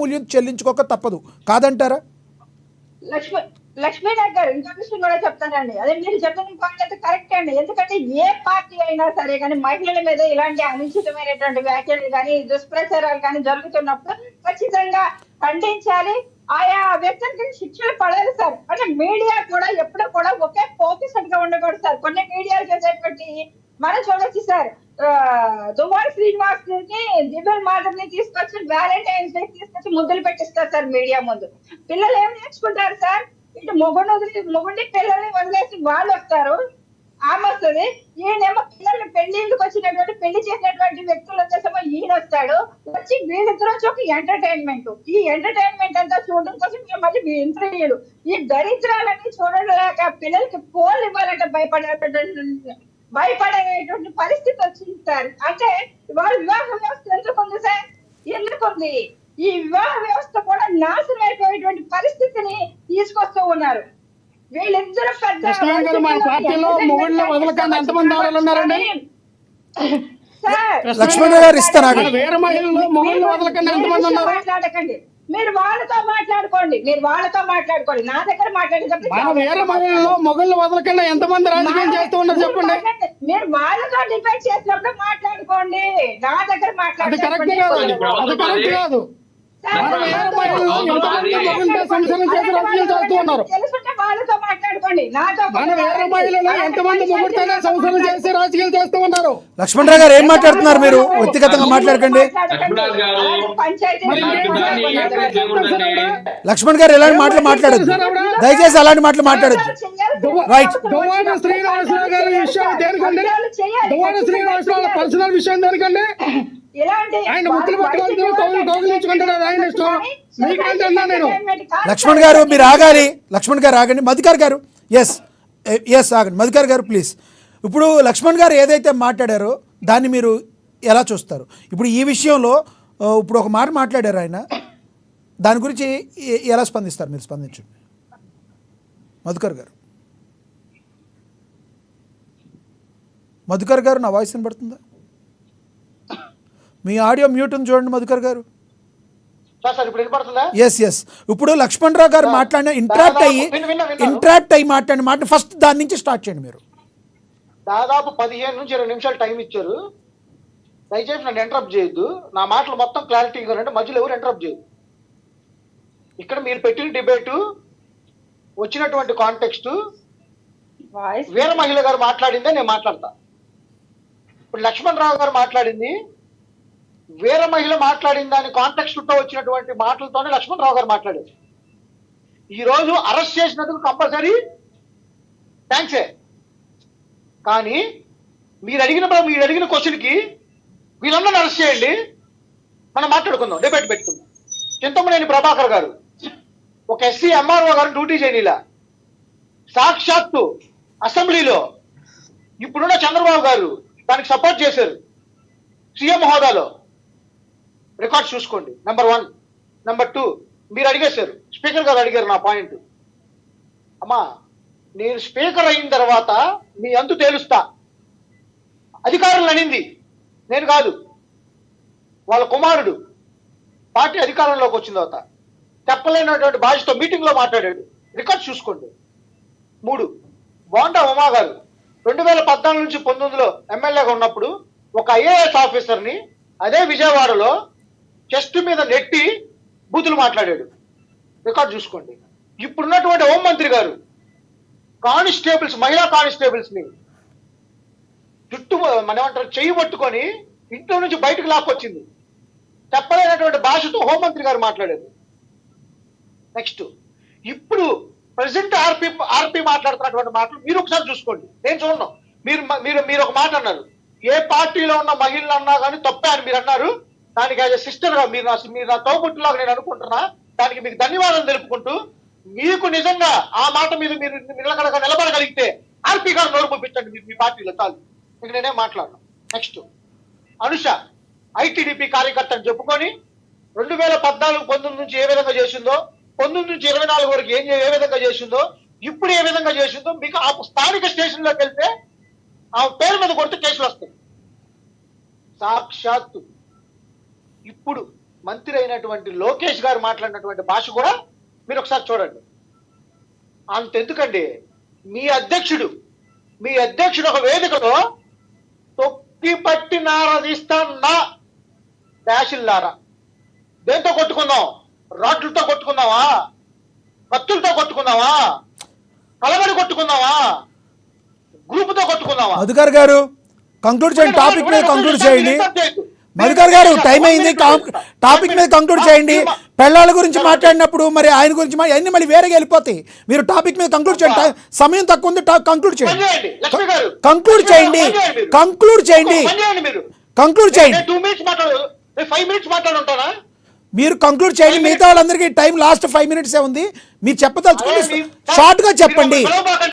మూల్యం చెల్లించుకోక తప్పదు కాదంటారా? లక్ష్మీనాథ్ గారు ఇంకో విషయం కూడా చెప్తానండి. అదే మీరు చెప్పిన పాయింట్ అయితే కరెక్ట్ అండి. ఎందుకంటే ఏ పార్టీ అయినా సరే కానీ మహిళల మీద ఇలాంటి అనుచితమైనటువంటి వ్యాఖ్యలు కానీ దుష్ప్రచారాలు కానీ జరుగుతున్నప్పుడు ఖచ్చితంగా ఖండించాలి. ఆయా వ్యక్తులకి శిక్షలు పడాలి సార్. అంటే మీడియా కూడా ఎప్పుడు కూడా ఒకే ఫోకస్డ్ గా ఉండకూడదు సార్. కొన్ని మీడియాలు చేసేటువంటి మనం చూడొచ్చు సార్, దువ్వాడ శ్రీనివాస్ ని దివ్యల్ మాధవ్ ని తీసుకొచ్చి వ్యాలంటైన్స్ డే తీసుకొచ్చి ముద్దులు పెట్టిస్తారు సార్ మీడియా ముందు. పిల్లలు ఏం నేర్చుకుంటారు సార్? ఇటు మొగుండి పిల్లల్ని వదిలేసి వాళ్ళు వస్తారు, ఆమె వస్తుంది. ఈయనేమో పిల్లల్ని పెళ్లిళ్ళకి వచ్చినటువంటి పెళ్లి చేసినటువంటి వ్యక్తులు వచ్చేసేమో ఈయన వస్తాడు. వచ్చి వీళ్ళిద్దరు వచ్చి ఒక ఎంటర్టైన్మెంట్. ఈ ఎంటర్టైన్మెంట్ అంతా చూడడం కోసం మళ్ళీ ఇంటర్వ్యూలు. ఈ దరిద్రాలన్నీ చూడలేక పిల్లలకి ఫోన్లు ఇవ్వాలంటే భయపడేటువంటి పరిస్థితి వచ్చింది సార్. అంటే వాళ్ళ వివాహ వ్యవస్థ ఎందుకుంది సార్? ఎందుకుంది? ఈ వివాహ వ్యవస్థ కూడా నాశనం అయిపోయేటువంటి పరిస్థితిని తీసుకొస్తూ ఉన్నారు వీళ్ళిద్దరు. పెద్ద లక్ష్మణ్ గారు ఇస్తారా? మాట్లాడకండి, మీరు వాళ్ళతో మాట్లాడుకోండి, నా దగ్గర మాట్లాడేటప్పుడు వేరే మహిళలు మొగుళ్ళు వదలకుండా ఎంతమంది రాజకీయం చేస్తూ ఉన్నారు చెప్పండి. మీరు వాళ్ళతో డిబేట్ చేసినప్పుడు మాట్లాడుకోండి, నా దగ్గర మాట్లాడుకోండి. తెలుసుంటే వాళ్ళతో మాట్లాడుకోండి, నాతో ఎంతమంది మొగుడుతోనే సంవత్సరం చేసి రాజకీయాలు చేస్తూ ఉన్నారు. లక్ష్మణ్ రావు గారు ఏం మాట్లాడుతున్నారు? మీరు వ్యక్తిగతంగా మాట్లాడకండి. లక్ష్మణ్ గారు ఎలాంటి మాటలు మాట్లాడదు, దయచేసి అలాంటి మాటలు మాట్లాడద్దు. రైట్. దువ్వాడ శ్రీనివాసరావు గారి విషయం దేనికండి? దువ్వాడ శ్రీనివాసరావు పర్సనల్ విషయం దేనికండి? ఆయన ముక్కులు పట్టుకొని కౌగిలించుకుంటున్నారు. ఆయన ఇష్టం. మీకంటే అన్నా నేను. లక్ష్మణ్ గారు మీరు ఆగాలి. లక్ష్మణ్ గారు ఆగండి. మధుకర్ గారు ఎస్ ఆగండి. మధుకర్ గారు ప్లీజ్. ఇప్పుడు లక్ష్మణ్ గారు ఏదైతే మాట్లాడారో దాన్ని మీరు ఎలా చూస్తారు? ఇప్పుడు ఈ విషయంలో ఇప్పుడు ఒక మాట మాట్లాడారు ఆయన, దాని గురించి ఎలా స్పందిస్తారు? మీరు స్పందించండి మధుకర్ గారు. మధుకర్ గారు నా వాయిస్ వినపడుతుందా? మీ ఆడియో మ్యూట్ ఉంది చూడండి మధుకర్ గారు. ఎస్ ఇప్పుడు లక్ష్మణ్ రావు గారు మాట్లాడిన ఇంట్రాక్ట్ అయ్యి మాట్లాడిన మాట ఫస్ట్ దాని నుంచి స్టార్ట్ చేయండి మీరు. దాదాపు 15 నుంచి 20 నిమిషాలు టైం ఇచ్చారు. దయచేసి నన్ను ఇంటరప్ట్ చేయొద్దు. నా మాటలు మొత్తం క్లారిటీగా అంటే మధ్యలో ఎవరు ఇంటరప్ట్ చేయొద్దు. ఇక్కడ మీరు పెట్టిన డిబేటు వచ్చినటువంటి కాంటెక్స్ట్ వీర మహిళ గారు మాట్లాడిందే నేను మాట్లాడతా. ఇప్పుడు లక్ష్మణ్ రావు గారు మాట్లాడింది వీర మహిళ మాట్లాడిన దాని కాంటెక్స్ట్ తో వచ్చినటువంటి మాటలతోనే లక్ష్మణ్ రావు గారు మాట్లాడారు. ఈ రోజు అరెస్ట్ చేసినందుకు కంపల్సరీ థ్యాంక్సే. కానీ మీరు అడిగిన క్వశ్చన్ కి వీళ్ళందరూ అరెస్ట్ చేయండి, మనం మాట్లాడుకుందాం, డిబేట్ పెట్టుకుందాం. చింతమనేని ప్రభాకర్ గారు ఒక ఎస్సీ ఎంఆర్ఓ గారు డ్యూటీ చేయనిలా సాక్షాత్తు అసెంబ్లీలో ఇప్పుడున్న చంద్రబాబు గారు దానికి సపోర్ట్ చేశారు సీఎం హోదాలో. రికార్డ్స్ చూసుకోండి. నెంబర్ 1. నెంబర్ 2, మీరు అడిగేశారు, స్పీకర్ గారు అడిగారు నా పాయింట్. అమ్మా నేను స్పీకర్ అయిన తర్వాత మీ అంతు తేలుస్తా. అధికారులు అనింది నేను కాదు, వాళ్ళ కుమారుడు పార్టీ అధికారంలోకి వచ్చిన తర్వాత చెప్పలేనటువంటి భాషతో మీటింగ్ లో మాట్లాడాడు. రికార్డ్స్ చూసుకోండి. 3, బోండా ఉమా గారు 2014 నుంచి 19లో ఎమ్మెల్యేగా ఉన్నప్పుడు ఒక ఐఏఎస్ ఆఫీసర్ని అదే విజయవాడలో చెస్ట్ మీద నెట్టి బూతులు మాట్లాడాడు. రికార్డ్ చూసుకోండి. ఇప్పుడున్నటువంటి హోంమంత్రి గారు కానిస్టేబుల్స్, మహిళా కానిస్టేబుల్స్ ని జుట్టు మనమంటారు చెయ్యి పట్టుకొని ఇంట్లో నుంచి బయటకు లాక్కొచ్చింది. చెప్పలేనటువంటి భాషతో హోంమంత్రి గారు మాట్లాడారు. నెక్స్ట్ ఇప్పుడు ప్రెసిడెంట్ ఆర్పి మాట్లాడుతున్నటువంటి మాటలు మీరు ఒకసారి చూసుకోండి. నేను చూడను. మీరు ఒక మాట అన్నారు, ఏ పార్టీలో ఉన్న మహిళలు అన్నా కానీ తప్పే అని మీరు అన్నారు. దానికి యాజ్ ఎ సిస్టర్ గా మీరు నా తోబుట్టులాగా నేను అనుకుంటున్నా. దానికి మీకు ధన్యవాదాలు తెలుపుకుంటూ, మీకు నిజంగా ఆ మాట మీద మీరు నిలబడగలిగితే ఆర్పి గారు నోరు పంపించండి మీ పార్టీలో, చాలు. ఇంక నేనేం మాట్లాడను. నెక్స్ట్ అనుష ఐటీడీపీ కార్యకర్త అని చెప్పుకొని 2014-19 నుంచి ఏ విధంగా చేసిందో, 19 నుంచి 24 వరకు ఏ విధంగా చేసిందో, ఇప్పుడు ఏ విధంగా చేసిందో మీకు ఆ స్థానిక స్టేషన్ లోకి వెళ్తే ఆ పేరు మీద కొడితే కేసులు వస్తాయి. సాక్షాత్తు ఇప్పుడు మంత్రి అయినటువంటి లోకేష్ గారు మాట్లాడినటువంటి భాష కూడా మీరు ఒకసారి చూడండి. అంతెందుకండి, మీ అధ్యక్షుడు ఒక వేదికలో తొక్కి పట్టి నారదీస్తాన్నా డాషిల్లారా, దేంతో కొట్టుకుందాం? రాడ్లతో కొట్టుకుందామా? కత్తులతో కొట్టుకుందామా? కలబడి కొట్టుకుందామా? గ్రూపుతో కొట్టుకుందామా? మధుకర్ గారు కంక్లూడ్ చేయండి, టాపిక్ మీద కంక్లూడ్ చేయండి. మధుకర్ గారు టైం అయింది, టాపిక్ మీద కంక్లూడ్ చేయండి. పెళ్ళాల గురించి మాట్లాడినప్పుడు మరి ఆయన గురించి అన్ని మళ్ళీ వేరేగా వెళ్ళిపోతాయి. మీరు టాపిక్ మీద కంక్లూడ్ చేయండి, సమయం తక్కువ ఉంది, కంక్లూడ్ చేయండి. కంక్లూడ్ చేయండి, కంక్లూడ్ చేయండి, కంక్లూడ్ చేయండి. 2 మినిట్స్ మాట్లాడు, 5 మినిట్స్ మాట్లాడుంటానా? మీరు కంక్లూడ్ చేయండి. మిగతా వాళ్ళందరికీ టైం లాస్ట్ 5 మినిట్స్ ఉంది. మీరు చెప్పదలుచుకుంటే షార్ట్ గా చెప్పండి.